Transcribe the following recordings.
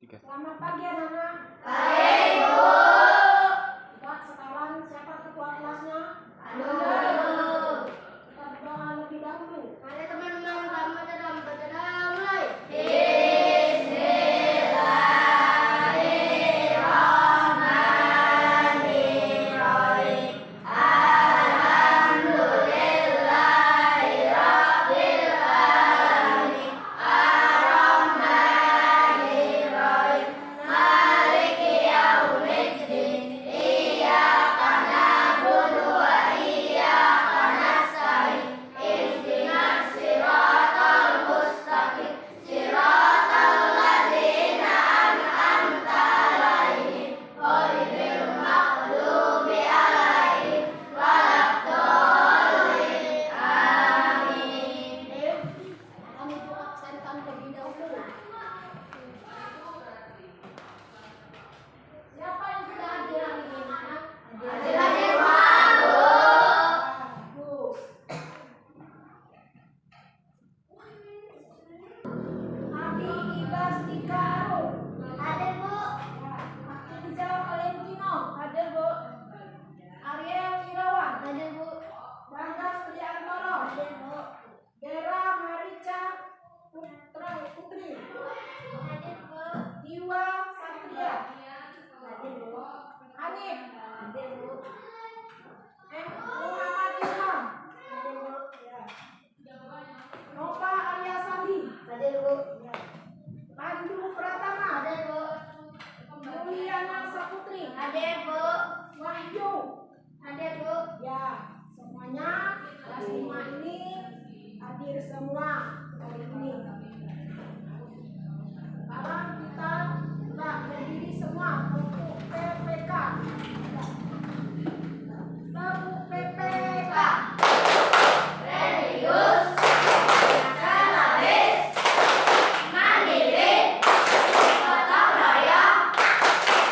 Selamat pagi anak-anak. Pagi, Bu. Coba sekarang siapa ketua kelasnya? Aduh. Kita berdoa lebih dahulu. Mari teman-teman kami dalam perjalanan mulai. Semuanya kelas 5 ini hadir semua hari ini. Sekarang kita berdiri semua untuk PPK. Tepuk PPK. Religius, nasionalis, mandiri, gotong royong,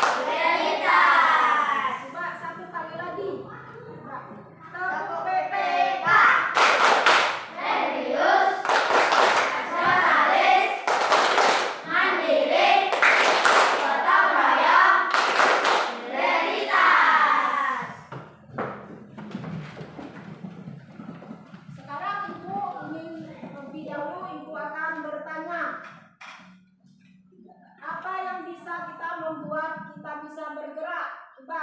solidaritas. Coba satu kali lagi. Tepuk PPK. Religius, nasionalis, mandiri, gotong royong, solidaritas. Sekarang Ibu ingin lebih dahulu Ibu akan bertanya, apa yang bisa kita membuat kita bisa bergerak? Coba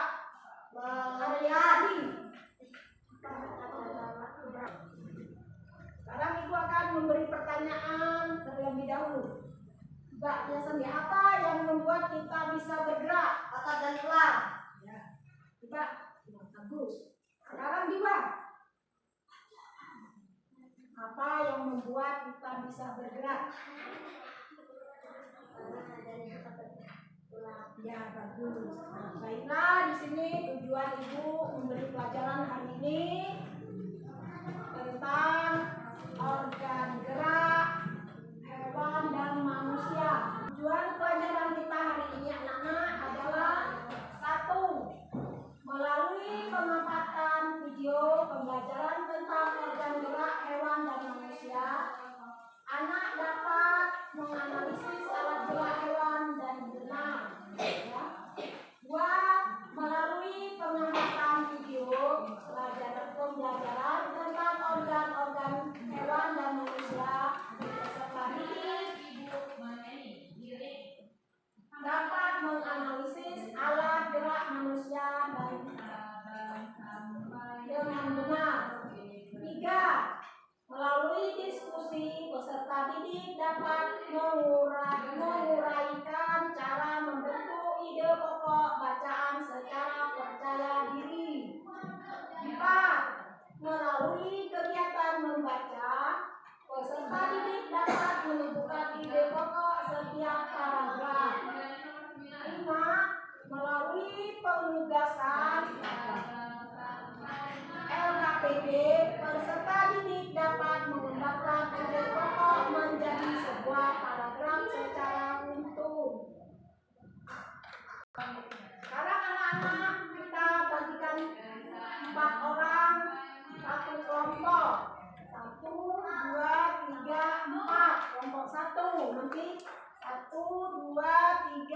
Aryani. Sekarang Ibu akan memberi pertanyaan terlebih dahulu. Coba biasanya apa yang membuat kita bisa bergerak? Otot dan tulang. Ya. Coba bagus. Sekarang Diwa. Apa yang membuat kita bisa bergerak? Ya, bagus. Baiklah, di sini tujuan Ibu memberi pelajaran hari ini tentang organ gerak hewan dan manusia. Tujuan pelajaran kita hari ini anak-anak adalah satu, melalui pengamatan video pembelajaran tentang organ gerak hewan dan manusia, anak dapat menganalisis alat gerak hewan dan berenang. Ya. Dua, melalui pengamatan video pembelajaran tentang organ-organ hewan dan manusia serta dapat menganalisis alat gerak manusia dengan benar. Tiga, melalui diskusi peserta didik dapat menguraikan cara membentuk ide pokok bacaan secara percaya diri. Empat, melalui kegiatan membaca, peserta didik dapat menentukan ide pokok setiap paragraf. Lima, melalui penugasan LKPD, peserta didik dapat mengembangkan ide pokok menjadi sebuah paragraf secara utuh. Sekarang anak-anak kita bagikan 4 orang satu kelompok. 1, 2, 3, 4. Kelompok 1 nanti 1, 2, 3,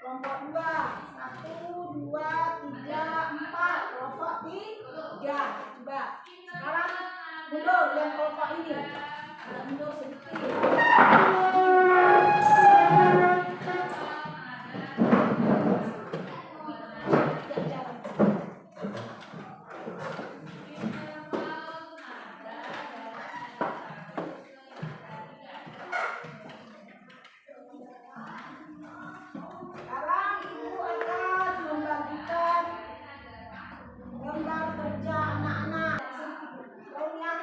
kelompok 2. 1, 2, 3, 4. Kelompok 3. Coba. Sekarang mundur yang kelompok ini. Mundur sedikit. Sekarang ibu akan membagikan gambar kerja anak-anak. Kemudian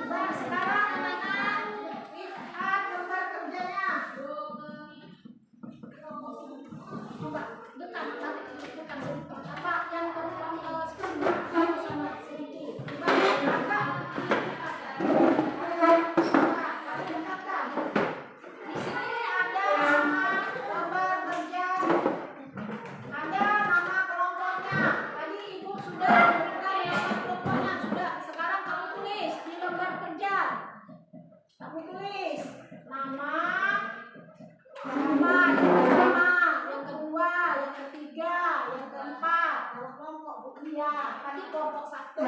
nah, sekarang anak-anak lihat gambar kerjanya. Coba dekat apa yang sama sedikit. Coba dekat. Di sini ada nama gambar kerja, ada nama kelompoknya. Tadi ibu sudah memberikan nama kelompoknya sudah. Sekarang kamu tulis di lembar kerja. Kamu tulis nama, yang kedua, yang ketiga, yang keempat. Kalau kelompok iya, tadi kelompok 1.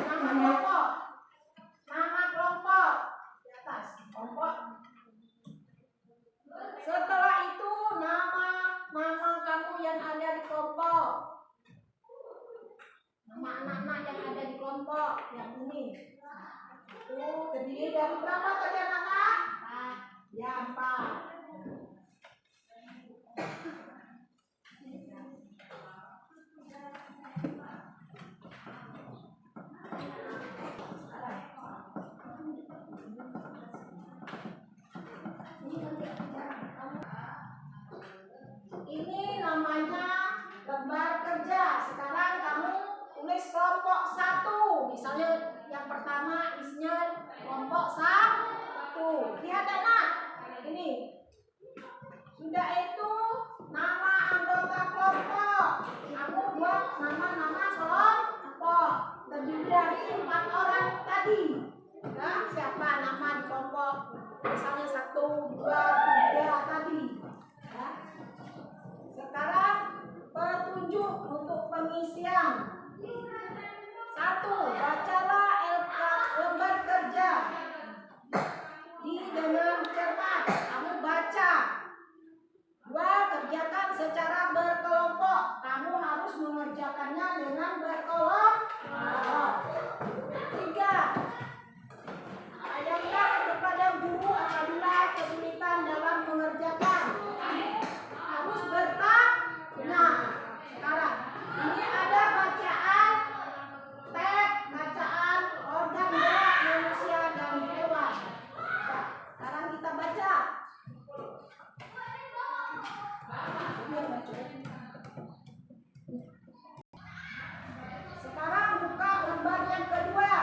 Nama kelompok. Nama kelompok di atas kelompok. Setelah itu nama kamu yang ada di kelompok. Nama anak-anak yang ada di kelompok yang ini. Itu terdiri dari berapa tadi anak-anak? Ya, 4. Ini namanya lembar kerja. Sekarang kamu tulis kelompok 1. Misalnya yang pertama isinya kelompok 1. Lihat anak. Ini. Sudah itu nama anggota kelompok. Kamu buat nama-nama kelompok. Terdiri dari 4 orang tadi. Nah, siapa nama di kelompok? Misalnya 1, 2, 3 tadi. Ya. Sekarang petunjuk untuk pengisian. 1. Bacalah lembar kerja dengan cermat. Kamu baca. 2. Kerjakan secara berkelompok. Kamu harus mengerjakannya dengan berkelompok. 3. Tanyakan kepada guru apabila kesulitan dalam mengerjakan. Harus bertanya. Sekarang ini ada bacaan teks, bacaan organ gerak manusia dan hewan. Nah, sekarang kita baca. Sekarang buka lembar yang kedua.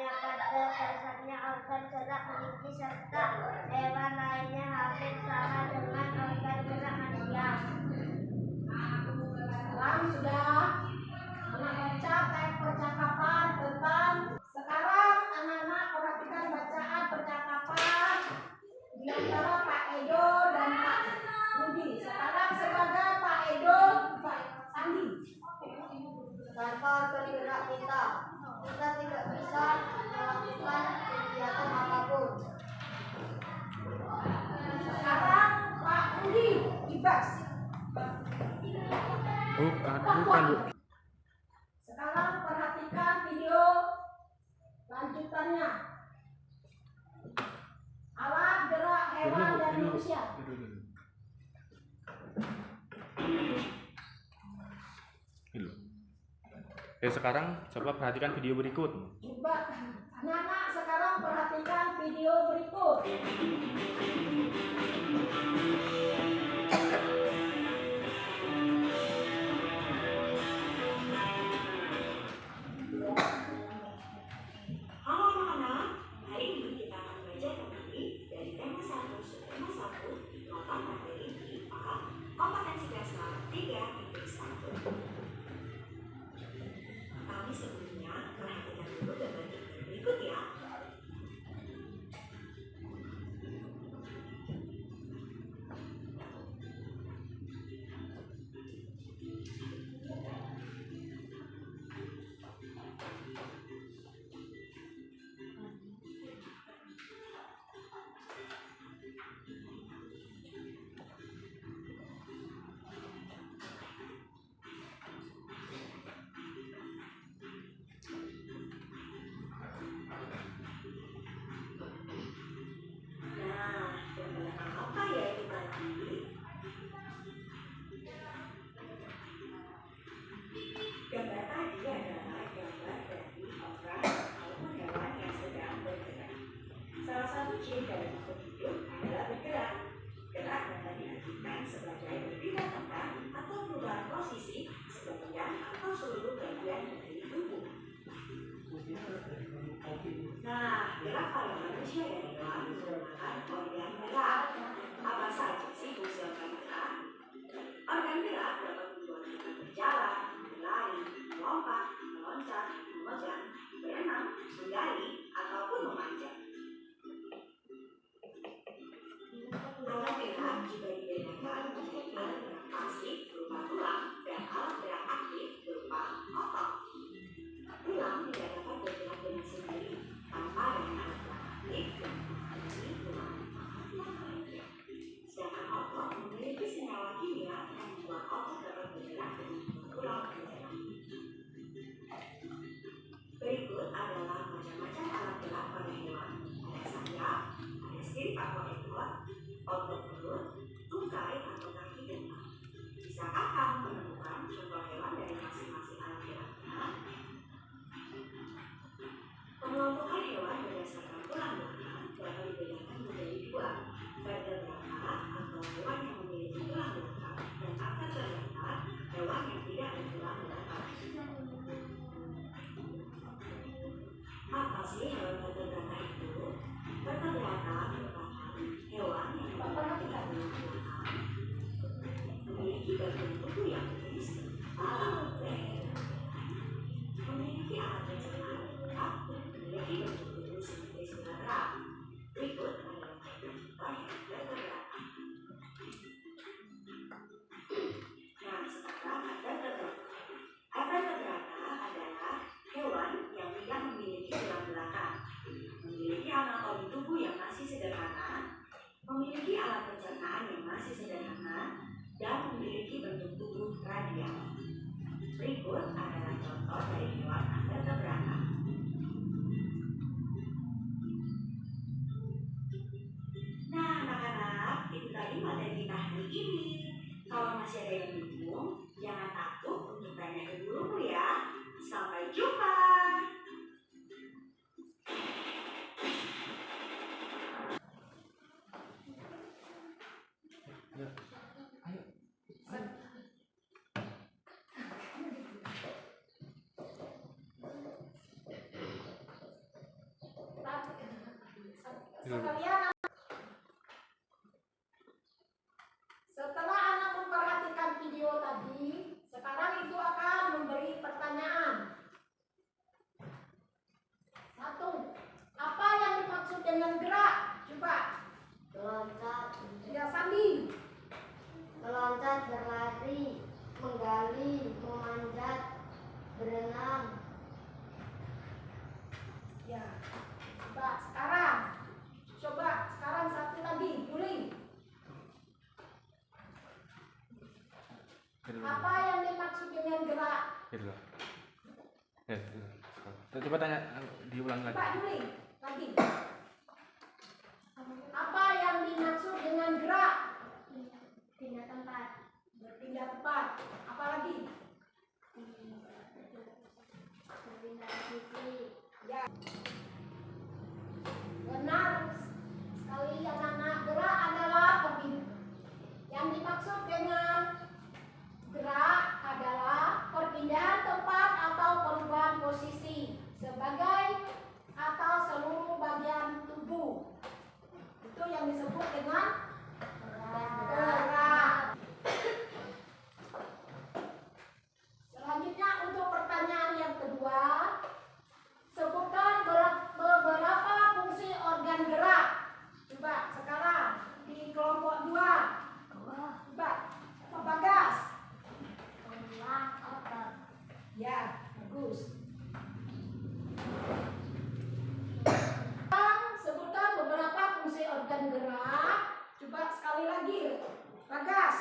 hewannya pada dasarnya organ gerak gigi serta hewan lainnya hampir sama dengan organ gerak manusia. Sekarang sudah anak baca teks percakapan tentang. Sekarang anak-anak perhatikan bacaan percakapan di antara Pak Edo dan Pak Budi. Sekarang sebagai Pak Edo, Pak Sandi. Tanpa organ gerak kita tidak bisa melakukan kegiatan apapun. Sekarang Pak Budi, Ibas. Bukan, Bu. Sekarang perhatikan video lanjutannya. Alat gerak hewan dan manusia. Sekarang coba perhatikan video berikut. Coba anak-anak sekarang perhatikan video berikut. Halo anak-anak, hari ini kita akan belajar kembali dari tema 1 subtema 1 nota materi IPA kompetensi dasar 3.1. Tapi sebelumnya perhatikan dulu gambar berikut ya. Gambar tadi adalah gambar dari orang ataupun hewan yang sedang bergerak. Salah satu ciri dari makhluk hidup adalah bergerak. Gerak dapat diartikan sebagai berpindah tempat atau perubahan posisi sebagian atau seluruh bagian dari tubuh. Nah, gerak pada manusia dan hewan menggunakan organ gerak. Apa saja sih fungsi organ gerak? Organ gerak dapat membuat kita berjalan, berlari, melompat, meloncat, memegang, berenang, menggali, ataupun memanjat. Alat gerak juga dibedakan menjadi alat gerak pasif berupa tulang dan alat gerak aktif berupa otot. Tulang tidak dapat bergerak dengan sendiri tanpa adanya alat gerak aktif yang menghubungi tulang atau tulang lainnya. Sedangkan otot memiliki senyawa kimia yang membuat otot dapat bergerak dengan tulang bergerak. Berikut adalah macam-macam alat gerak pada hewan. Ada sayap, ada sirip atau ekor, otot perut, tungkai atau kaki depan. Bisakah kamu menemukan contoh hewan dari masing-masing alat geraknya? Pengelompokan hewan berdasarkan tulang belakang dapat dibedakan menjadi dua, vertebrata atau hewan yang memiliki tulang belakang dan avertebrata, hewan yang tidak bertulang belakang. Apa sih hewan vertebrata itu? Vertebrata merupakan hewan yang memiliki tulang belakang, memiliki bagian tubuh yang tipis, kepala, leher, memiliki alat pencernaan lengkap dan memiliki bentuk tubuh simetris bilateral. Berikut adalah contoh hewan vertebrata. Nah, sekarang vertebrata. Vertebrata adalah hewan yang tidak memiliki tulang belakang, memiliki anatomi tubuh yang masih sederhana, memiliki alat pencernaan yang masih sederhana, dan memiliki bentuk tubuh radial. Berikut adalah contoh dari hewan vertebrata. Nah, anak-anak, itu tadi materi kita hari ini. Kalau masih ada yang bingung, jangan takut untuk tanya ke gurumu ya. Sampai jumpa. Gitu loh. Gitu. Coba tanya, diulang lagi. Pak Juli, lagi. Apa yang dimaksud dengan gerak? Pindah tempat. Berpindah tempat. Apa lagi? Berpindah sisi. Ya. Benar sekali anak-anak. Gerak adalah yang dimaksud dengan gerak adalah perpindahan tempat atau perubahan posisi sebagai atau seluruh bagian tubuh. Itu yang disebut dengan gerak. Selanjutnya untuk pertanyaan yang kedua, sebutkan beberapa fungsi organ gerak. Coba sekarang di kelompok 2. Coba Pak Bagas. Otot. Ya, bagus. Sekarang sebutkan beberapa fungsi organ gerak. Coba sekali lagi. Bagas.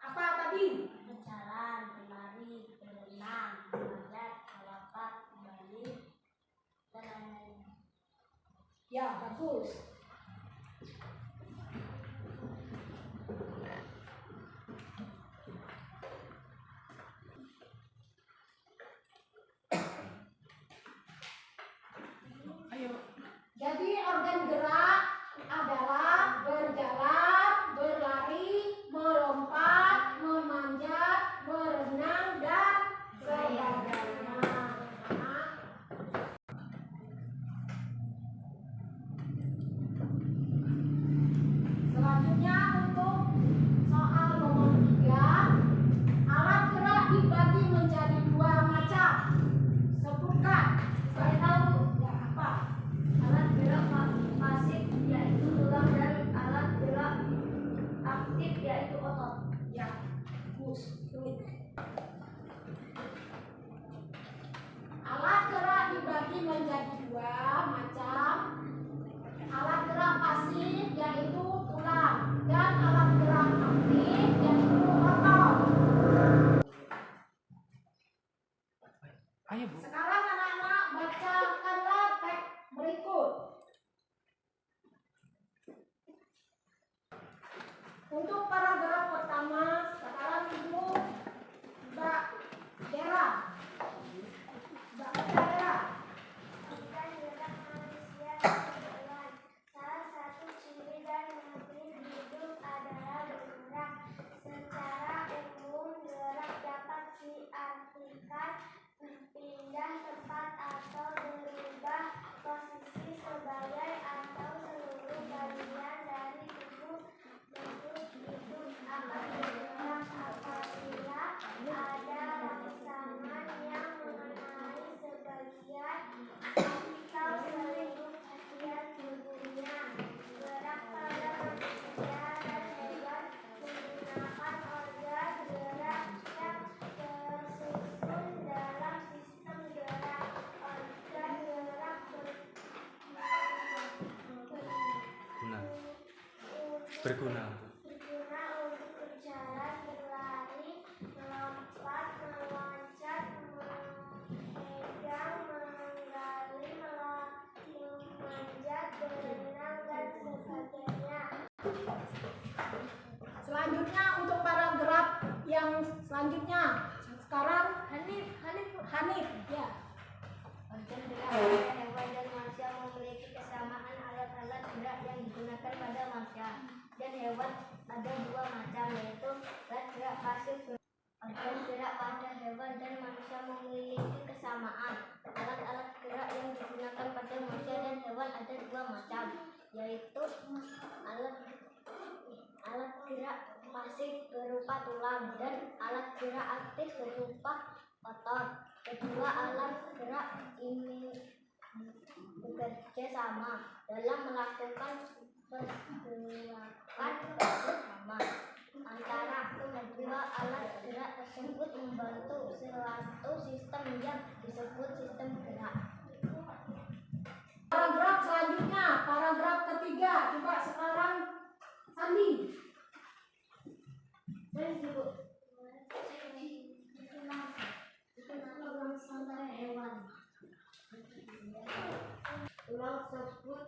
Apa tadi? Berjalan, berlari, berenang, memanjat, melompat, balik, dan lain-lain. Ya, bagus. Jadi organ gerak adalah berjalan, berlari, melompat, memanjat, berenang, dan sebagainya. Selanjutnya untuk soal nomor 3, alat gerak dibagi menjadi 2 macam. Sebutkan. Saya tahu. Ya, apa? Alat gerak pasif yaitu tulang dan alat gerak aktif yaitu otot. Ya, bagus. Tulis. Alat gerak dibagi menjadi 2 macam. Alat gerak pasif yaitu tulang dan alat gerak aktif yaitu otot. Ayo Bu. Sekarang anak-anak bacakanlah teks berikut. Untuk paragraf pertama, sekarang Ibu Mbak Dera. Mbak Dera. Organ gerak manusia berjalan. Salah satu ciri dan motif hidup adalah bergerak. Secara umum, gerak dapat diartikan pindah tempat atau berubah posisi sebagai atau seluruh bagian dari tubuh makhluk hidup akan bergerak apabila ada rangsangan yang mengenai sebagian atau seluruh bagian tubuhnya. Gerak pada manusia dan hewan menggunakan organ gerak yang tersusun dalam sistem gerak. Organ gerak Berguna. berguna untuk berjalan, berlari, melompat, meloncat, memegang, menggali, memanjat, berenang, dan sebagainya. Selanjutnya untuk paragraf yang selanjutnya. Sekarang Hanif, ya. Organ gerak pada hewan dan manusia memiliki kesamaan alat-alat gerak yang digunakan pada manusia dan hewan ada 2 macam, yaitu alat gerak pasif. Organ gerak pada hewan dan manusia memiliki kesamaan alat-alat gerak yang digunakan pada manusia dan hewan ada 2 macam, yaitu alat gerak pasif berupa tulang dan alat gerak aktif berupa otot. Kedua alat gerak ini bekerja sama dalam melakukan pergerakan bersama. Antara kedua alat gerak tersebut membantu suatu sistem yang disebut sistem gerak. Paragraf selanjutnya, paragraf ketiga. Coba sekarang Sandi. hewan. Tulang tersebut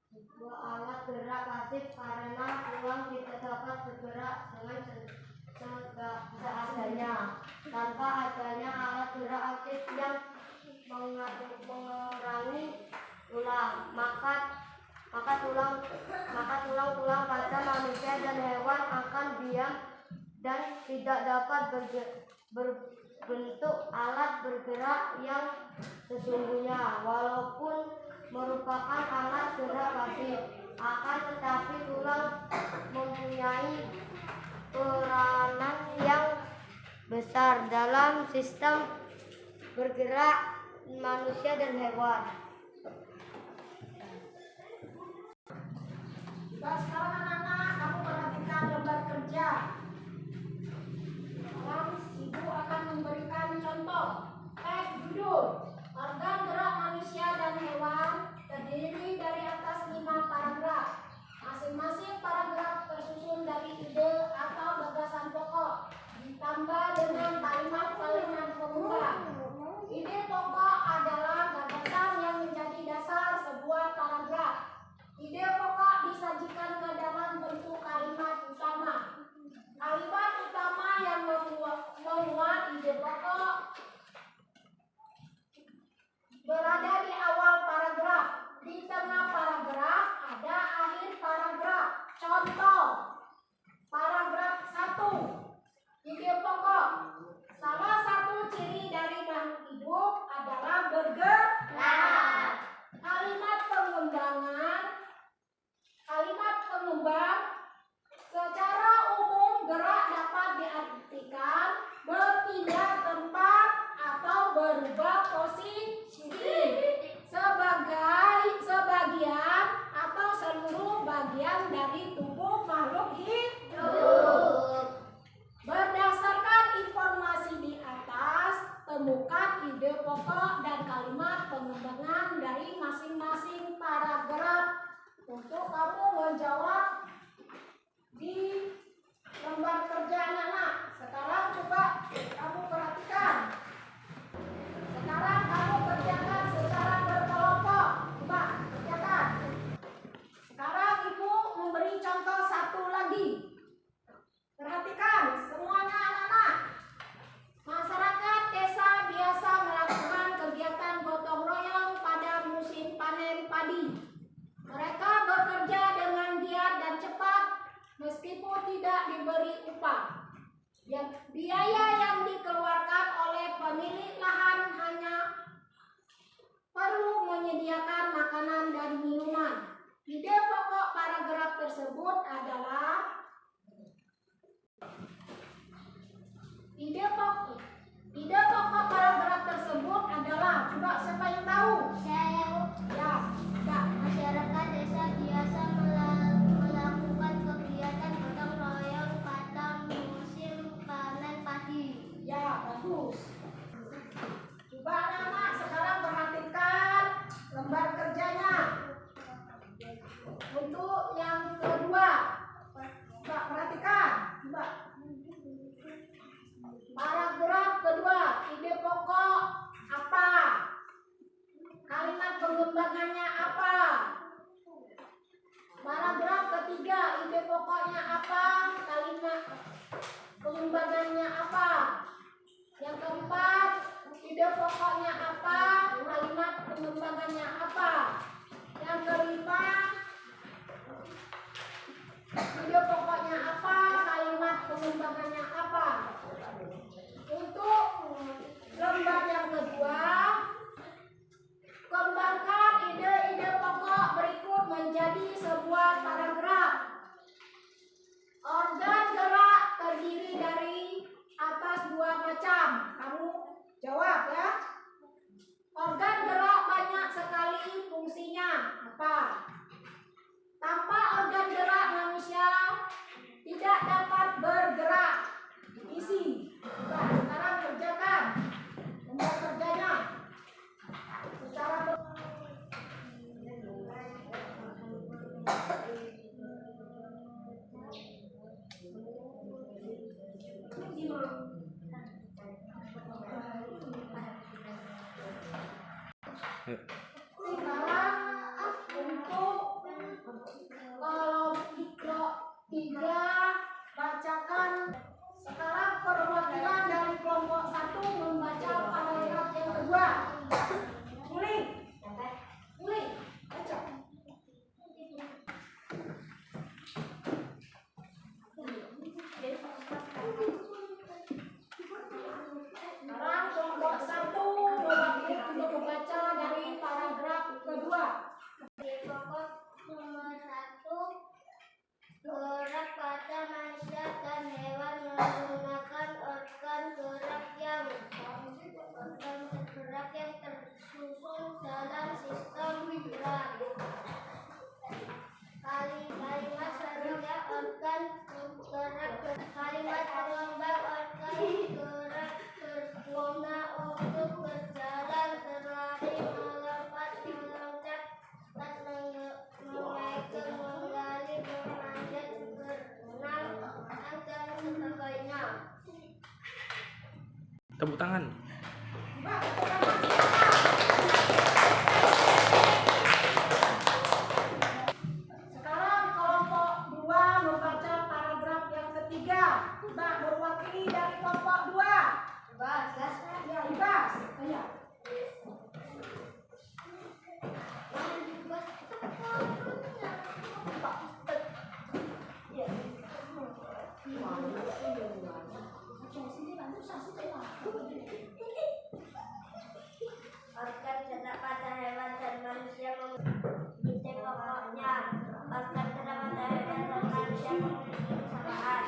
sebuah alat gerak pasif karena tulang tidak dapat bergerak dengan seadanya. Tanpa adanya alat gerak aktif yang mengurangi tulang, maka tulang-tulang pada manusia dan hewan akan diam dan tidak dapat berbentuk alat bergerak yang sesungguhnya. Walaupun merupakan alat gerak pasif, akan tetapi tulang mempunyai peranan yang besar dalam sistem bergerak manusia dan hewan. Juga sekarang anak-anak, kamu perhatikan lembar kerja. Sekarang ibu akan memberikan contoh. Teks judul. Organ gerak manusia dan hewan terdiri dari atas 5 paragraf. Masing-masing paragraf tersusun dari ide atau gagasan pokok, ditambah dengan kalimat-kalimat pembuka. Ide pokok adalah gagasan yang menjadi dasar sebuah paragraf. Ide pokok disajikan ke dalam bentuk kalimat utama. Kalimat utama yang memuat ide pokok berada di awal paragraf. Di tengah paragraf ada akhir paragraf. Contoh, paragraf 1. Ide pokok. Salah satu ciri dari makhluk hidup adalah bergerak. Kalimat pengembangan. Kalimat pengembang. Secara umum gerak dapat diartikan berpindah tempat atau berubah posisi sebagian atau seluruh bagian dari tubuh makhluk hidup. Berdasarkan informasi di atas, temukan ide pokok dan kalimat pengembangan dari masing-masing paragraf. Untuk kamu menjawab di lembar kerja anak-anak. Sekarang coba kamu perhatikan. Sekarang kamu kerjakan secara berkelompok. Coba kerjakan. Sekarang ibu memberi contoh satu lagi. Perhatikan semuanya anak-anak. Masyarakat desa biasa melakukan kegiatan gotong royong pada musim panen padi. Mereka bekerja dengan giat dan cepat meskipun tidak diberi upah. Biaya yang dikeluarkan oleh pemilik lahan hanya perlu menyediakan makanan dan minuman. Ide pokok paragraf tersebut adalah coba siapa yang tahu? Saya Ya, coba. masyarakat desa biasa melakukan kegiatan gotong royong pada musim panen padi. Ya, bagus. Coba anak-anak sekarang perhatikan lembar kerjanya. Untuk yang kedua, coba perhatikan. Coba. Paragraf kedua, ide pokok apa? Kalimat pengembangannya apa? Paragraf ketiga, ide pokoknya apa? Kalimat pengembangannya apa? Yang keempat, ide pokoknya apa? Kalimat pengembangannya apa? Yang kelima, ide pokoknya apa? Kalimat pengembangannya apa? Untuk lembar yang kedua, kembangkan ide-ide pokok berikut menjadi sebuah paragraf. Organ gerak terdiri dari atas 2 macam. Kamu jawab ya. Organ gerak banyak sekali fungsinya. Apa? Tanpa organ gerak manusia tidak dapat bergerak. Tepuk tangan. Coba tepuk tangan. Sekarang kelompok 2 membaca paragraf yang ketiga. Coba berwakili dari kelompok 2. Ya, Ibas. Ayo. Organ gerak pada hewan dan manusia memiliki pokoknya. Organ gerak pada hewan dan manusia memiliki kesamaan.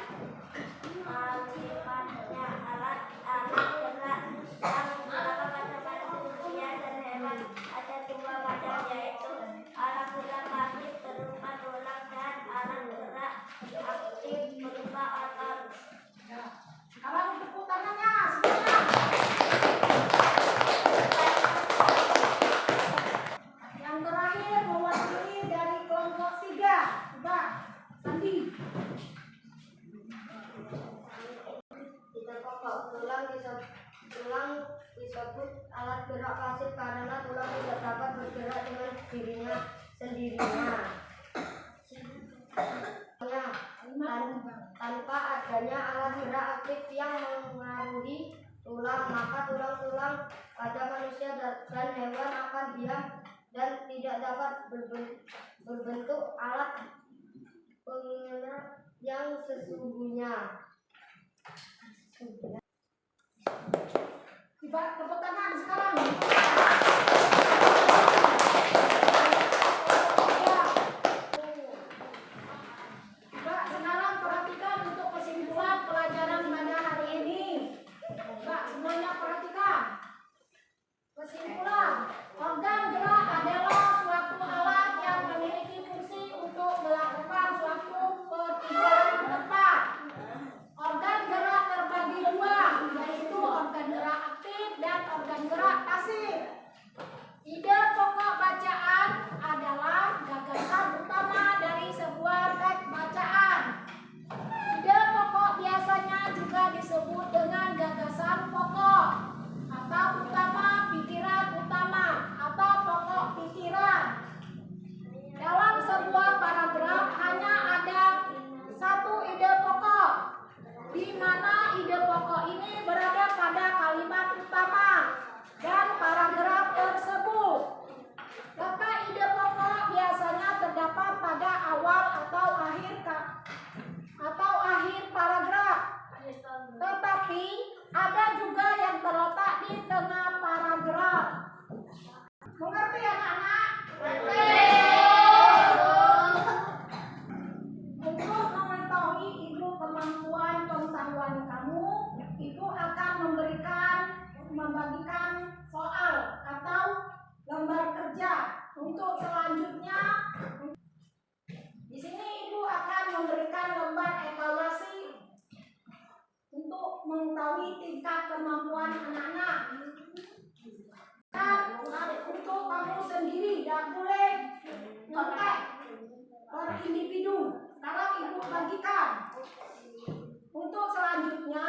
Sifatnya alat gerak yang digunakan pada manusia dan hewan ada dua macam, yaitu alat gerak pasif berupa tulang dan alat gerak aktif berupa otot. Sekarang tepuk tangannya semuanya. Yang terakhir mewakili dari kelompok 3. Coba Sandi. Kita pokok tulang disebut alat gerak pasif karena tulang tidak dapat bergerak dengan dirinya sendirinya. Tanpa adanya alat gerak aktif yang mengaruhi tulang, maka tulang-tulang pada manusia dan hewan akan diam dan tidak dapat berbentuk alat pengerak yang sesungguhnya. Coba tepuk tangan sekarang. Coba sekarang perhatikan untuk kesimpulan pelajaran pada hari ini. Coba semuanya perhatikan. Kesimpulan, organ gerak adalah suatu alat yang memiliki fungsi untuk melakukan suatu perpindahan ke depan. Organ gerak terbagi dua, yaitu organ gerak aktif dan organ gerak pasif. Ide pokok bacaan adalah gagasan utama dari sebuah teks bacaan. Ide pokok biasanya juga disebut dengan gagasan pokok atau utama, pikiran utama atau pokok pikiran. Dalam sebuah paragraf hanya ada satu ide pokok, di mana ide pokok ini berada pada kalimat utama dan paragraf tersebut. Letak ide pokok biasanya terdapat pada awal atau akhir paragraf. Tetapi ada juga yang terletak di tengah paragraf. Mengerti anak-anak? Untuk mengetahui ibu kemampuan pengetahuan kamu, ibu akan membagikan soal atau lembar kerja. Untuk selanjutnya, di sini ibu akan memberikan lembar evaluasi untuk mengetahui tingkat kemampuan anak-anak. Dan untuk kamu sendiri tidak boleh kontak per individu. Sekarang ibu bagikan. Untuk selanjutnya,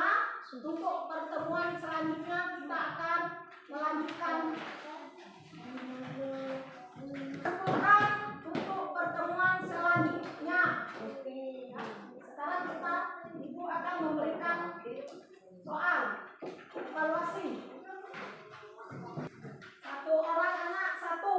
untuk pertemuan selanjutnya kita akan melanjutkan untuk pertemuan selanjutnya. Sekarang ibu akan memberikan soal evaluasi. Satu orang anak satu.